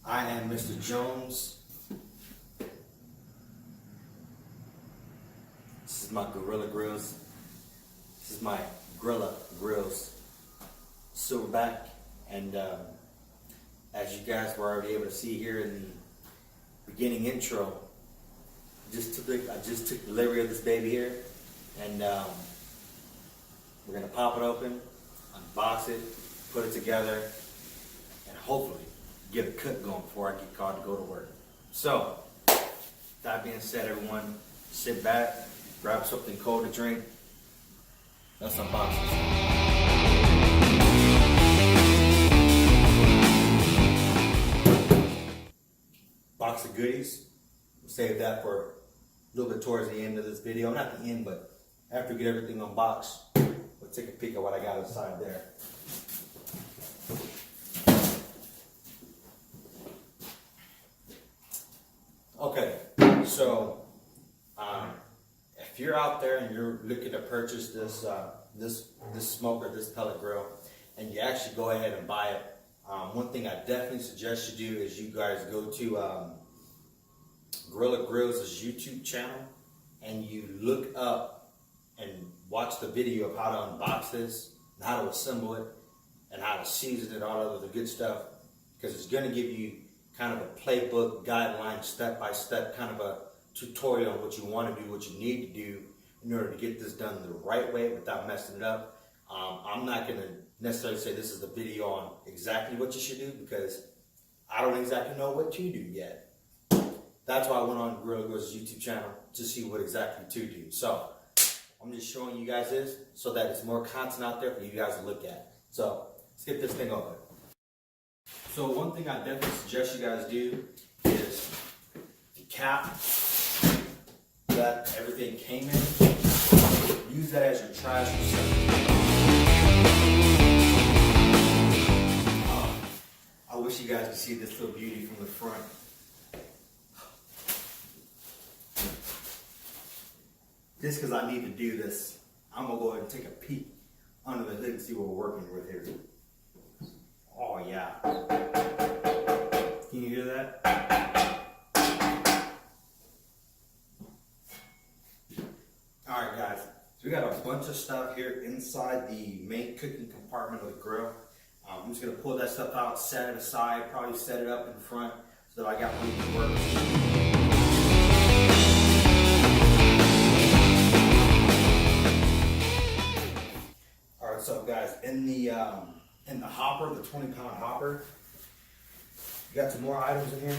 I am Mr. Jones. This is my Grilla Grills. This is my Grilla Grills SilverBac, and as you guys were already able to see here in the beginning intro, I just took delivery of this baby here, and we're gonna pop it open, unbox it, put it together, and hopefully get a cook going before I get called to go to work. So, that being said, everyone, sit back, grab something cold to drink. Let's unbox this. Box of goodies. We'll save that for a little bit towards the end of this video. Not the end, but after we get everything unboxed, we'll take a peek at what I got inside there. Okay, so if you're out there and you're looking to purchase this this smoker, this pellet grill, and you actually go ahead and buy it, one thing I definitely suggest you do is you guys go to Grilla Grills' YouTube channel and you look up and watch the video of how to unbox this, and how to assemble it, and how to season it, all of the good stuff, because it's going to give you kind of a playbook, guideline, step-by-step kind of a tutorial on what you want to do, what you need to do in order to get this done the right way without messing it up. I'm not going to necessarily say this is the video on exactly what you should do, because I don't exactly know what to do yet. That's why I went on Grilla Grills' YouTube channel to see what exactly to do. So I'm just showing you guys this so that it's more content out there for you guys to look at. So let's get this thing open. So one thing I definitely suggest you guys do is the cap that everything came in, use that as your trash receptacle. I wish you guys could see this little beauty from the front. Just because I need to do this, I'm going to go ahead and take a peek under the hood and see what we're working with here. Oh yeah. Can you hear that? Alright guys, so we got a bunch of stuff here inside the main cooking compartment of the grill. I'm just going to pull that stuff out, set it aside, probably set it up in front so that I got room to work. Alright, so guys, in the hopper, the 20-pound hopper, you got some more items in here.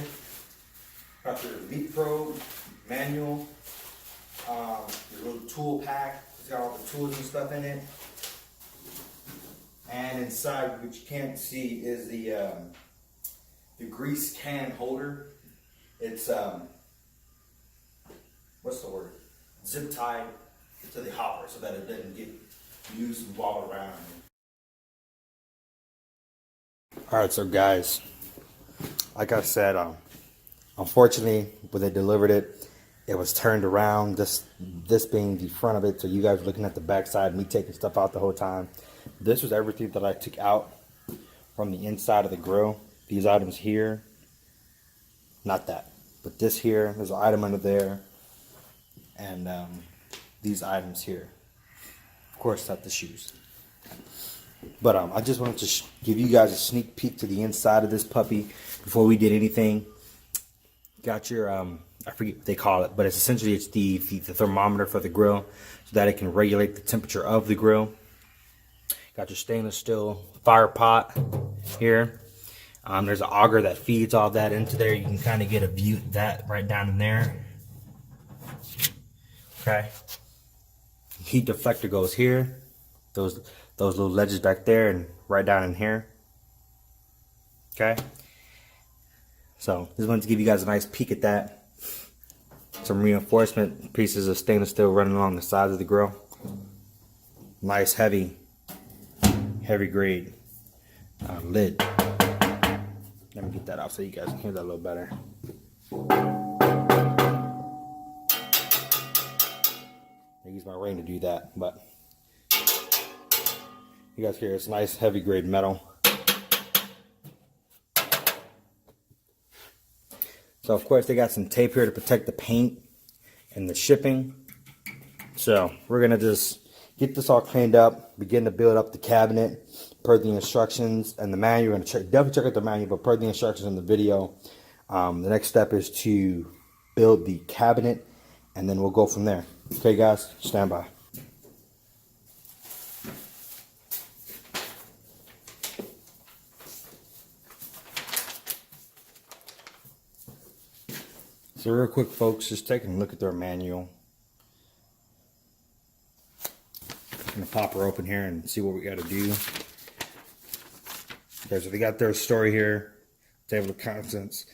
Got your meat probe, manual, your little tool pack. It's got all the tools and stuff in it. And inside, which you can't see, is the grease can holder. It's what's the word? Zip tied to the hopper so that it doesn't get used and wobble around. Alright, so guys, like I said, unfortunately when they delivered it, it was turned around, this being the front of it, so you guys were looking at the back side, me taking stuff out the whole time. This was everything that I took out from the inside of the grill. These items here, not that, but this here, there's an item under there, and these items here. Of course, not the shoes. But I just wanted to give you guys a sneak peek to the inside of this puppy before we did anything. Got your, I forget what they call it, but it's essentially the thermometer for the grill so that it can regulate the temperature of the grill. Got your stainless steel fire pot here. There's an auger that feeds all that into there. You can kind of get a view of that right down in there. Okay. Heat deflector goes here. Those little ledges back there and right down in here. Okay. So just wanted to give you guys a nice peek at that. Some reinforcement pieces of stainless steel running along the sides of the grill. Nice heavy grade lid. Let me get that off so you guys can hear that a little better. I use my ring to do that, but you guys hear it's nice heavy grade metal. So of course they got some tape here to protect the paint and the shipping. So we're gonna just get this all cleaned up, begin to build up the cabinet per the instructions and the manual. You're gonna definitely check out the manual, but per the instructions in the video, the next step is to build the cabinet, and then we'll go from there. Okay, guys, stand by. So real quick, folks, just taking a look at their manual. I'm gonna pop her open here and see what we got to do. Okay, so they got their story here, table of contents.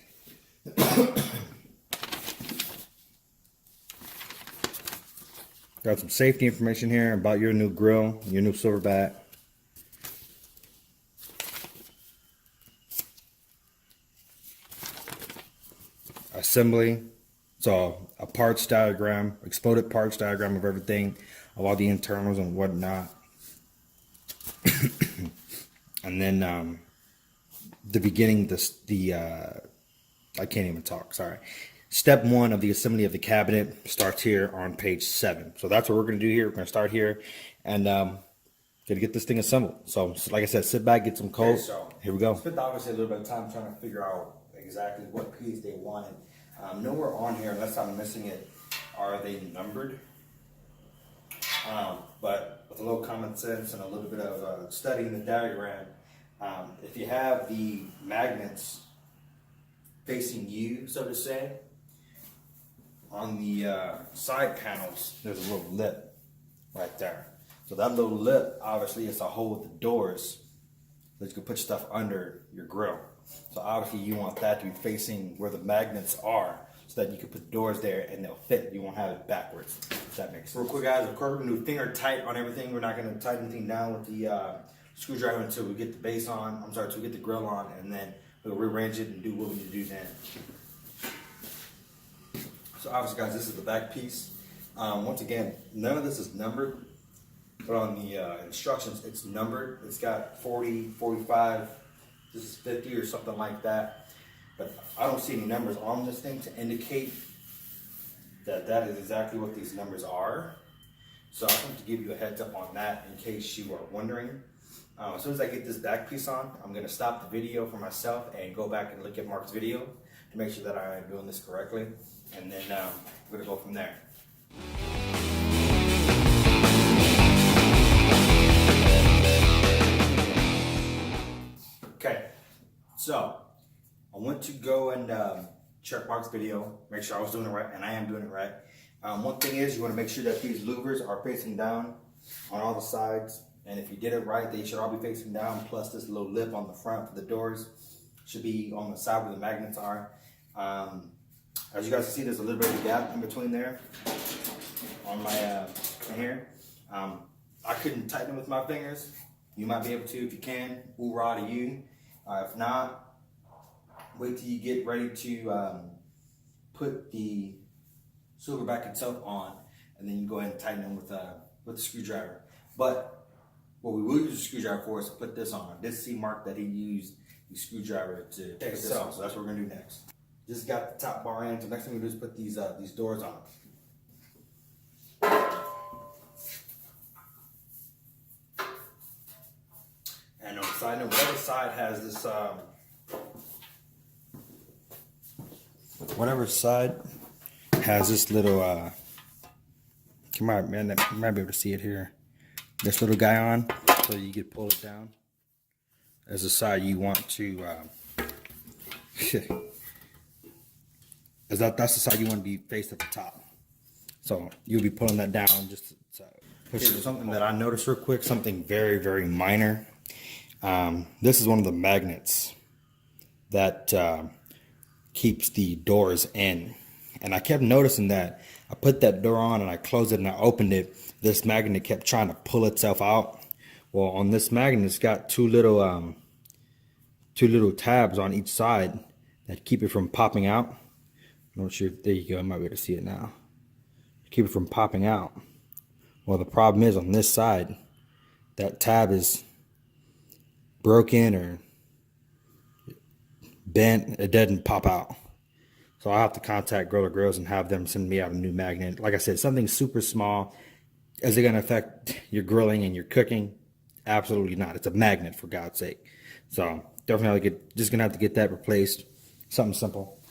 Got some safety information here about your new grill, your new SilverBac. Assembly, so a parts diagram, exploded parts diagram of everything, of all the internals and whatnot. And then the beginning, I can't even talk, sorry. Step 1 of the assembly of the cabinet starts here on page 7. So that's what we're going to do here. We're going to start here and gonna get this thing assembled. So like I said, sit back, get some cold. Okay, so here we go. Spent obviously a little bit of time trying to figure out exactly what piece they wanted. Nowhere on here, unless I'm missing it, are they numbered. But with a little common sense and a little bit of studying the diagram, if you have the magnets facing you, so to say, on the side panels, there's a little lip right there. So that little lip, obviously, is a hole with the doors that you can put stuff under your grill. So obviously you want that to be facing where the magnets are, so that you can put doors there and they'll fit. You won't have it backwards, if that makes sense. Real quick, guys, of course we're gonna do finger tight on everything. We're not gonna tighten anything down with the screwdriver until we get the base on. Until we get the grill on, and then we'll rearrange it and do what we need to do then. So obviously, guys, this is the back piece. Once again, none of this is numbered, but on the instructions, it's numbered. It's got 40, 45, this is 50 or something like that. But I don't see any numbers on this thing to indicate that that is exactly what these numbers are. So I want to give you a heads up on that in case you are wondering. As soon as I get this back piece on, I'm going to stop the video for myself and go back and look at Mark's video to make sure that I am doing this correctly. And then we're going to go from there. Okay, so I went to go and check Mark's video, make sure I was doing it right, and I am doing it right. One thing is, you want to make sure that these louvers are facing down on all the sides, and if you did it right, they should all be facing down, plus this little lip on the front for the doors should be on the side where the magnets are. As you guys can see, there's a little bit of a gap in between there on my here. I couldn't tighten it with my fingers. You might be able to if you can. Hoorah to you. If not, wait till you get ready to put the SilverBac itself on, and then you go ahead and tighten them with the screwdriver. But what we will use a screwdriver for is to put this on. I did see Mark that he used the screwdriver to put this on, so that's what we're gonna do next. Just got the top bar in, so next thing we do is put these doors on. And on the side note, whatever side has this, whatever side has this little, you might be able to see it here. This little guy on, so you can pull it down. As the side you want to, that's the side you want to be faced at the top. So you'll be pulling that down just to push it. Something that I noticed real quick, something very, very minor. This is one of the magnets that keeps the doors in. And I kept noticing that I put that door on and I closed it and I opened it. This magnet kept trying to pull itself out. Well, on this magnet, it's got two little tabs on each side that keep it from popping out. I'm not sure if, there you go, I might be able to see it now. Keep it from popping out. Well, the problem is on this side, that tab is broken or bent. It doesn't pop out. So I'll have to contact Grilla Grills and have them send me out a new magnet. Like I said, something super small. Is it going to affect your grilling and your cooking? Absolutely not. It's a magnet, for God's sake. So definitely just going to have to get that replaced. Something simple.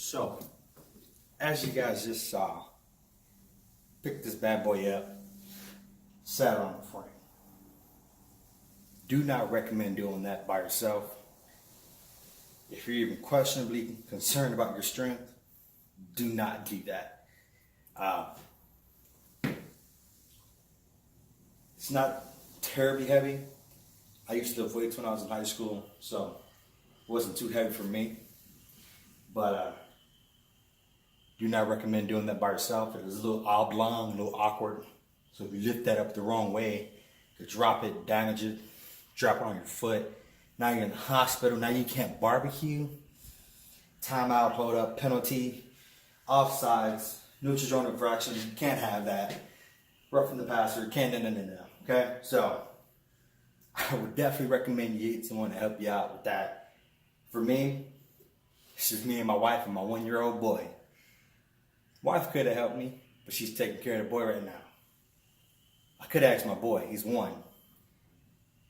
So, as you guys just saw, pick this bad boy up, sat on the frame. Do not recommend doing that by yourself. If you're even questionably concerned about your strength, do not do that. It's not terribly heavy. I used to lift weights when I was in high school, so it wasn't too heavy for me. But do not recommend doing that by yourself. It is a little oblong, a little awkward. So if you lift that up the wrong way, you drop it, damage it, drop it on your foot. Now you're in the hospital. Now you can't barbecue. Timeout, hold up, penalty, offsides, neutral zone infraction. You can't have that. Roughing the passer, can't, no. Okay? So I would definitely recommend you get someone to help you out with that. For me, it's just me and my wife and my 1-year-old boy. Wife could have helped me, but she's taking care of the boy right now. I could have asked my boy, he's 1.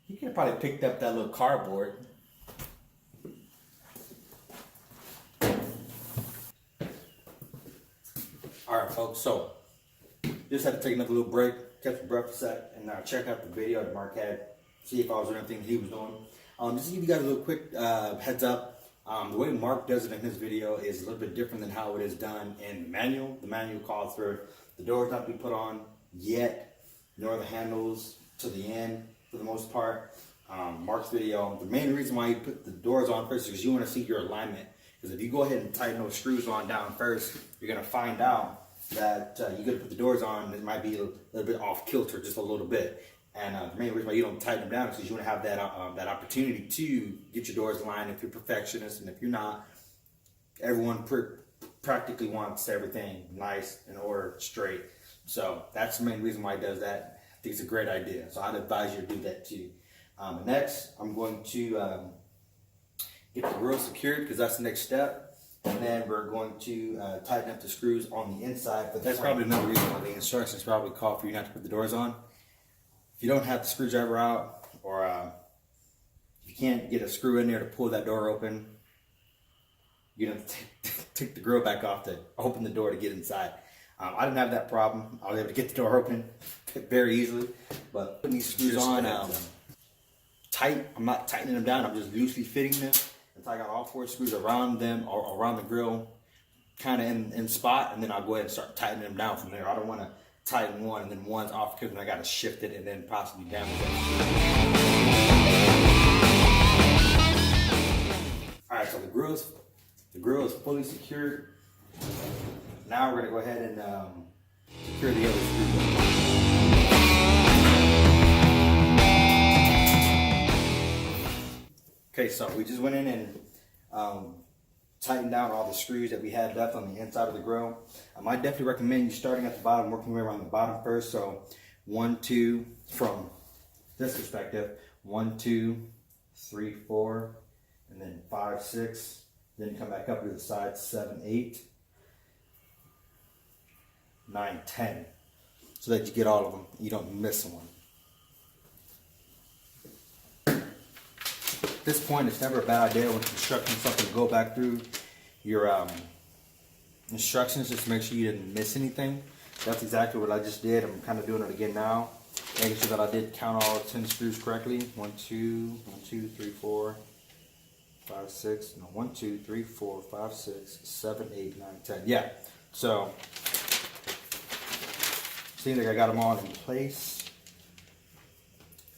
He could have probably picked up that little cardboard. Alright folks, so just had to take another little break, catch my breath a sec, and check out the video that Mark had, see if I was doing everything he was doing. Just to give you guys a little quick heads up. The way Mark does it in his video is a little bit different than how it is done in the manual. The manual calls for the doors not to be put on yet, nor the handles to the end for the most part. Mark's video, the main reason why you put the doors on first is because you want to see your alignment. Because if you go ahead and tighten those screws on down first, you're going to find out that you're going to put the doors on, it might be a little bit off kilter, just a little bit. And the main reason why you don't tighten them down is because you want to have that opportunity to get your doors aligned if you're a perfectionist, and if you're not, everyone practically wants everything nice and order straight. So that's the main reason why he does that. I think it's a great idea. So I'd advise you to do that too. Next, I'm going to get the grill secured because that's the next step. And then we're going to tighten up the screws on the inside. But that's probably another reason why the instructions probably call for you not to put the doors on. If you don't have the screwdriver out, or you can't get a screw in there to pull that door open, you're going to take the grill back off to open the door to get inside. I didn't have that problem. I was able to get the door open very easily. But putting these screws on tight, I'm not tightening them down, I'm just loosely fitting them until I got all 4 screws around them, or around the grill, kind of in spot, and then I'll go ahead and start tightening them down from there. I don't want to tighten one and then one's off because I got to shift it and then possibly damage it. Alright, so the grill is fully secured. Now we're going to go ahead and secure the other screws. Okay, so we just went in and tighten down all the screws that we had left on the inside of the grill. I definitely recommend you starting at the bottom, working your way around the bottom first. So 1, 2, from this perspective, 1, 2, 3, 4, and then 5, 6. Then come back up to the side, 7, 8, 9, 10. So that you get all of them, you don't miss one. At this point, it's never a bad idea when constructing something to go back through your instructions just to make sure you didn't miss anything. That's exactly what I just did. I'm kind of doing it again now, making sure that I did count all 10 screws correctly. 1, 2, 3, 4, 5, 6. No, 1, 2, 3, 4, 5, 6, 7, 8, 9, 10. Yeah. So Seems like I got them all in place.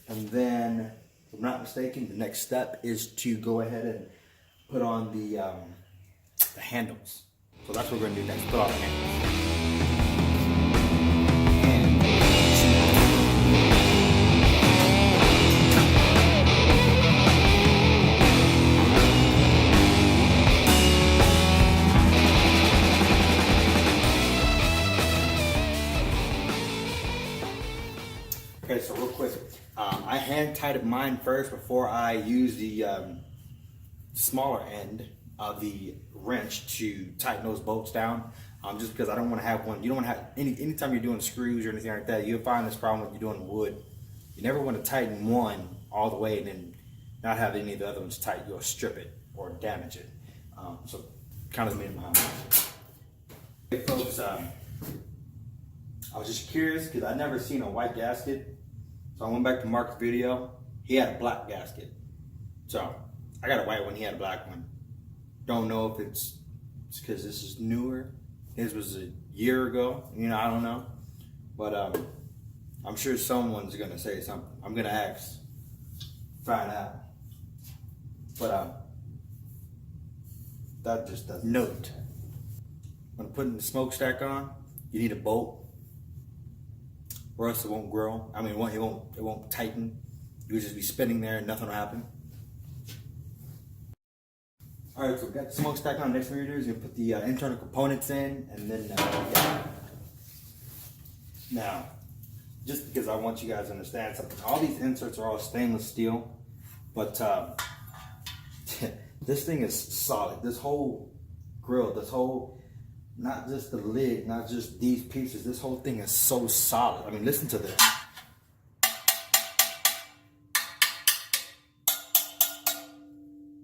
And then, if I'm not mistaken, the next step is to go ahead and put on the handles. So that's what we're gonna do next, put on the handles. Okay, so real quick, I hand tightened mine first before I use the smaller end of the wrench to tighten those bolts down. Just because I don't want to have one. You don't want to have anytime you're doing screws or anything like that. You'll find this problem when you're doing wood. You never want to tighten one all the way and then not have any of the other ones tight. You'll strip it or damage it. So kind of the minimum. Hey folks, I was just curious because I never seen a white gasket. So I went back to Mark's video. He had a black gasket. So I got a white one, he had a black one. Don't know if it's because this is newer. His was a year ago, you know, I don't know. But I'm sure someone's gonna say something. I'm gonna ask, find out. But that just does note. When putting the smokestack on, you need a bolt, or else it won't grow. I mean, it won't tighten. You'll just be spinning there and nothing will happen. All right, so we got the smokestack on. Next thing we're gonna do is put the internal components in, and then yeah. Now, just because I want you guys to understand something, all these inserts are all stainless steel, but this thing is solid. This whole grill, not just the lid, not just these pieces, this whole thing is so solid. I mean, listen to this.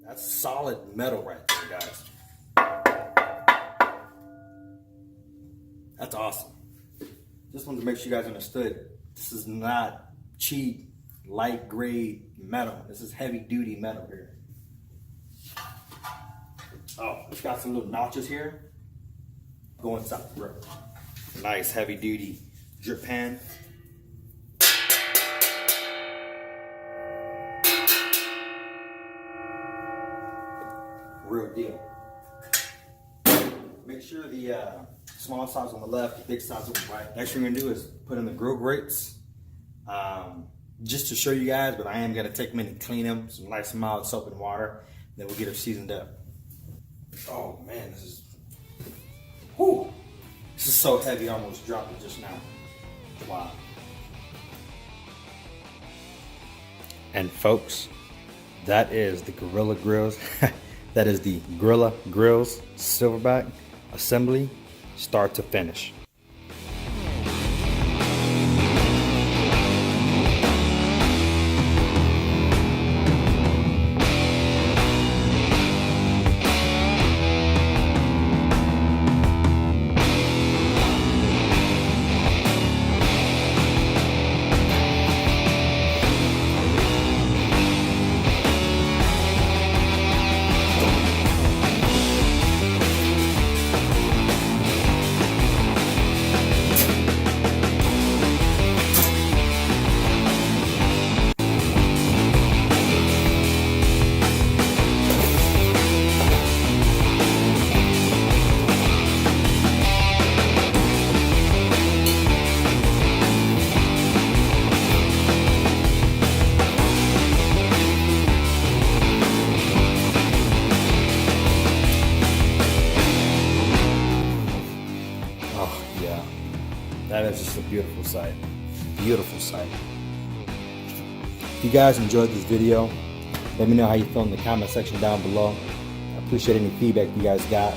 That's solid metal right there, guys. That's awesome. Just wanted to make sure you guys understood. This is not cheap, light grade metal. This is heavy duty metal here. Oh, it's got some little notches here. Go inside the grill. Nice heavy duty drip pan. Real deal. Make sure the small size on the left, the big size on the right. Next thing we're gonna do is put in the grill grates. Just to show you guys, but I am gonna take them in and clean them, some nice mild soap and water. Then we'll get them seasoned up. Oh man, this is, whew. This is so heavy, I almost dropped it just now. Wow. And folks, that is the Grilla Grills. That is the Grilla Grills SilverBac assembly, start to finish. That is just a beautiful sight. Beautiful sight. If you guys enjoyed this video, let me know how you feel in the comment section down below. I appreciate any feedback you guys got.